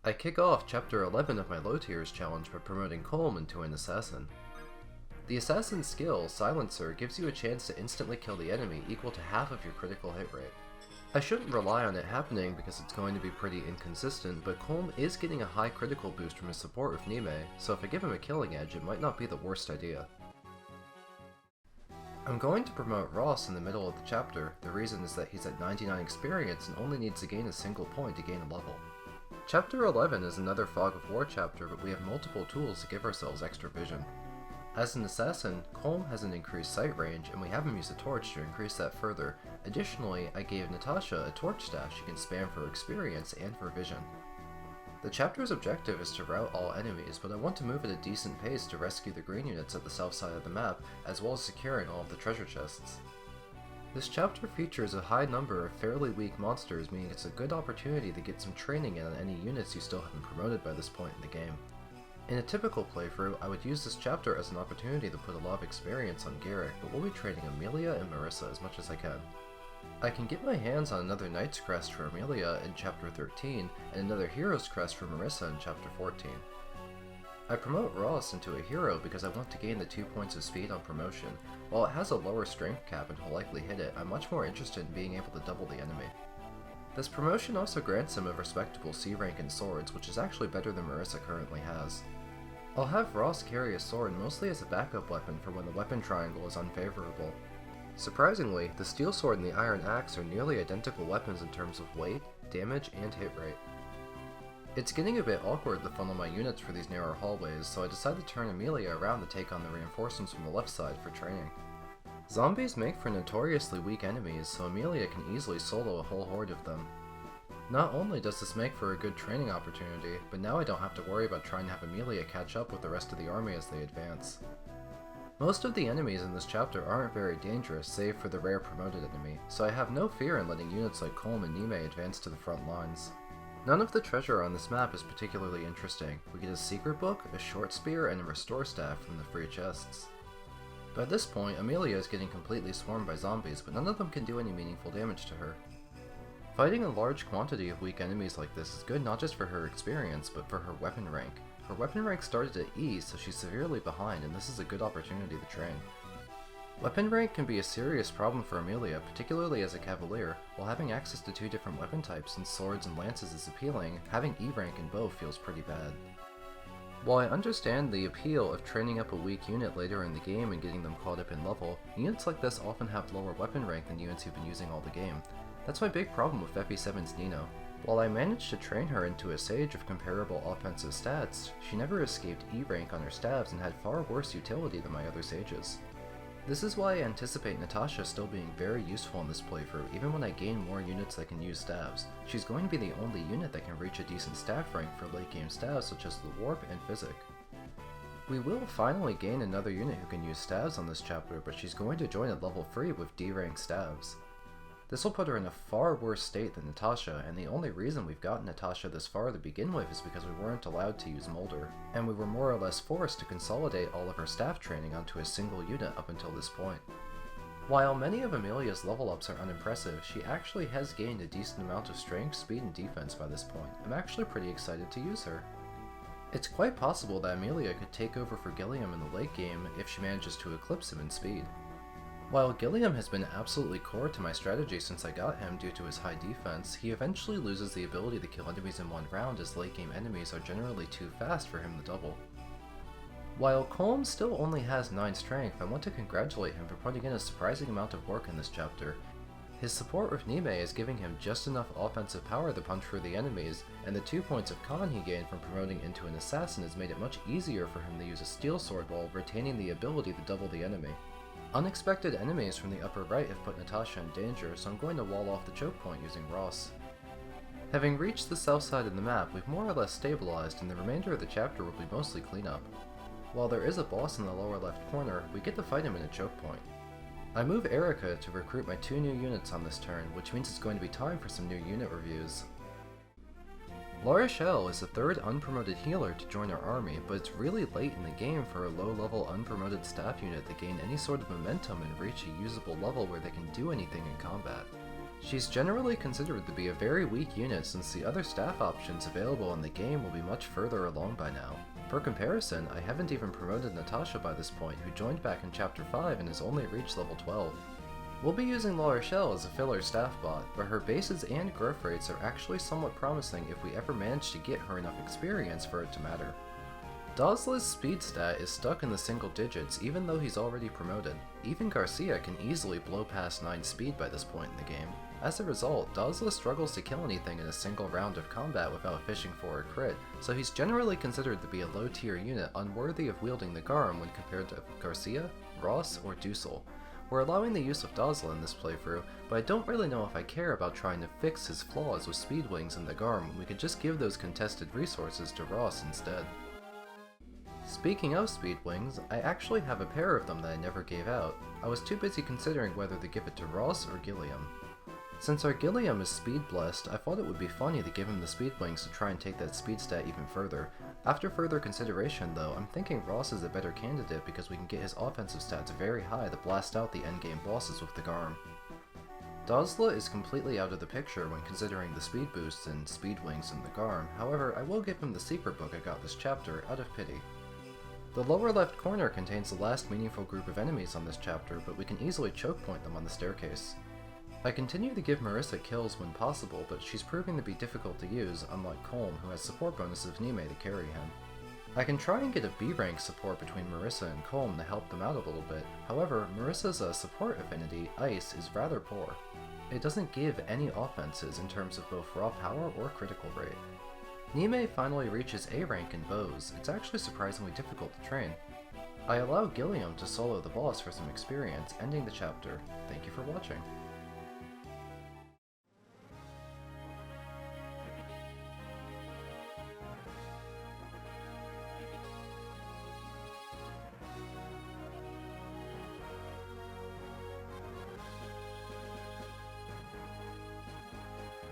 I kick off Chapter 11 of my low tiers challenge by promoting Colm into an assassin. The assassin's skill, Silencer, gives you a chance to instantly kill the enemy equal to half of your critical hit rate. I shouldn't rely on it happening because it's going to be pretty inconsistent, but Colm is getting a high critical boost from his support with Neimi, so if I give him a killing edge, it might not be the worst idea. I'm going to promote Ross in the middle of the chapter. The reason is that he's at 99 experience and only needs to gain a single point to gain a level. Chapter 11 is another Fog of War chapter, but we have multiple tools to give ourselves extra vision. As an assassin, Colm has an increased sight range, and we have him use a torch to increase that further. Additionally, I gave Natasha a torch staff she can spam for experience and for vision. The chapter's objective is to rout all enemies, but I want to move at a decent pace to rescue the green units at the south side of the map, as well as securing all of the treasure chests. This chapter features a high number of fairly weak monsters, meaning it's a good opportunity to get some training in on any units you still haven't promoted by this point in the game. In a typical playthrough, I would use this chapter as an opportunity to put a lot of experience on Garrick, but we'll be training Amelia and Marisa as much as I can. I can get my hands on another Knight's Crest for Amelia in Chapter 13, and another Hero's Crest for Marisa in Chapter 14. I promote Ross into a hero because I want to gain the 2 points of speed on promotion. While it has a lower strength cap and will likely hit it, I'm much more interested in being able to double the enemy. This promotion also grants him a respectable C rank in swords, which is actually better than Marisa currently has. I'll have Ross carry a sword mostly as a backup weapon for when the weapon triangle is unfavorable. Surprisingly, the steel sword and the iron axe are nearly identical weapons in terms of weight, damage, and hit rate. It's getting a bit awkward to funnel my units for these narrow hallways, so I decided to turn Amelia around to take on the reinforcements from the left side for training. Zombies make for notoriously weak enemies, so Amelia can easily solo a whole horde of them. Not only does this make for a good training opportunity, but now I don't have to worry about trying to have Amelia catch up with the rest of the army as they advance. Most of the enemies in this chapter aren't very dangerous, save for the rare promoted enemy, so I have no fear in letting units like Colm and Neimi advance to the front lines. None of the treasure on this map is particularly interesting. We get a secret book, a short spear, and a restore staff from the free chests. By this point, Amelia is getting completely swarmed by zombies, but none of them can do any meaningful damage to her. Fighting a large quantity of weak enemies like this is good not just for her experience, but for her weapon rank. Her weapon rank started at E, so she's severely behind, and this is a good opportunity to train. Weapon rank can be a serious problem for Amelia, particularly as a cavalier. While having access to 2 different weapon types since swords and lances is appealing, having E rank in both feels pretty bad. While I understand the appeal of training up a weak unit later in the game and getting them caught up in level, units like this often have lower weapon rank than units who've been using all the game. That's my big problem with FE7's Nino. While I managed to train her into a sage of comparable offensive stats, she never escaped E rank on her staves and had far worse utility than my other sages. This is why I anticipate Natasha still being very useful in this playthrough, even when I gain more units that can use staves. She's going to be the only unit that can reach a decent staff rank for late game staves such as the Warp and Physic. We will finally gain another unit who can use staves on this chapter, but she's going to join at level 3 with D rank staves. This will put her in a far worse state than Natasha, and the only reason we've gotten Natasha this far to begin with is because we weren't allowed to use Molder, and we were more or less forced to consolidate all of her staff training onto a single unit up until this point. While many of Amelia's level ups are unimpressive, she actually has gained a decent amount of strength, speed, and defense by this point. I'm actually pretty excited to use her. It's quite possible that Amelia could take over for Gilliam in the late game if she manages to eclipse him in speed. While Gilliam has been absolutely core to my strategy since I got him due to his high defense, he eventually loses the ability to kill enemies in one round as late game enemies are generally too fast for him to double. While Colm still only has 9 strength, I want to congratulate him for putting in a surprising amount of work in this chapter. His support with Neimi is giving him just enough offensive power to punch through the enemies, and the 2 points of con he gained from promoting into an assassin has made it much easier for him to use a steel sword while retaining the ability to double the enemy. Unexpected enemies from the upper right have put Natasha in danger, so I'm going to wall off the choke point using Ross. Having reached the south side of the map, we've more or less stabilized, and the remainder of the chapter will be mostly cleanup. While there is a boss in the lower left corner, we get to fight him in a choke point. I move Eirika to recruit my 2 new units on this turn, which means it's going to be time for some new unit reviews. La Rochelle is the 3rd unpromoted healer to join our army, but it's really late in the game for a low-level unpromoted staff unit to gain any sort of momentum and reach a usable level where they can do anything in combat. She's generally considered to be a very weak unit since the other staff options available in the game will be much further along by now. For comparison, I haven't even promoted Natasha by this point, who joined back in Chapter 5 and has only reached level 12. We'll be using La Rochelle as a filler staff bot, but her bases and growth rates are actually somewhat promising if we ever manage to get her enough experience for it to matter. Dozla's speed stat is stuck in the single digits even though he's already promoted. Even Garcia can easily blow past 9 speed by this point in the game. As a result, Dozla struggles to kill anything in a single round of combat without fishing for a crit, so he's generally considered to be a low tier unit unworthy of wielding the Garm when compared to Garcia, Ross, or Dusel. We're allowing the use of Dozla in this playthrough, but I don't really know if I care about trying to fix his flaws with Speed Wings and the Garm. We could just give those contested resources to Ross instead. Speaking of Speed Wings, I actually have a pair of them that I never gave out. I was too busy considering whether to give it to Ross or Gilliam. Since our Gilliam is speed blessed, I thought it would be funny to give him the Speed Wings to try and take that speed stat even further. After further consideration though, I'm thinking Ross is a better candidate because we can get his offensive stats very high to blast out the endgame bosses with the Garm. Dozla is completely out of the picture when considering the speed boosts and Speed Wings and the Garm, however I will give him the secret book I got this chapter out of pity. The lower left corner contains the last meaningful group of enemies on this chapter, but we can easily choke point them on the staircase. I continue to give Marisa kills when possible, but she's proving to be difficult to use, unlike Colm, who has support bonuses of Neimi to carry him. I can try and get a B rank support between Marisa and Colm to help them out a little bit, however, Marisa's support affinity, Ice, is rather poor. It doesn't give any offenses in terms of both raw power or critical rate. Neimi finally reaches A rank in bows. It's actually surprisingly difficult to train. I allow Gilliam to solo the boss for some experience, ending the chapter. Thank you for watching.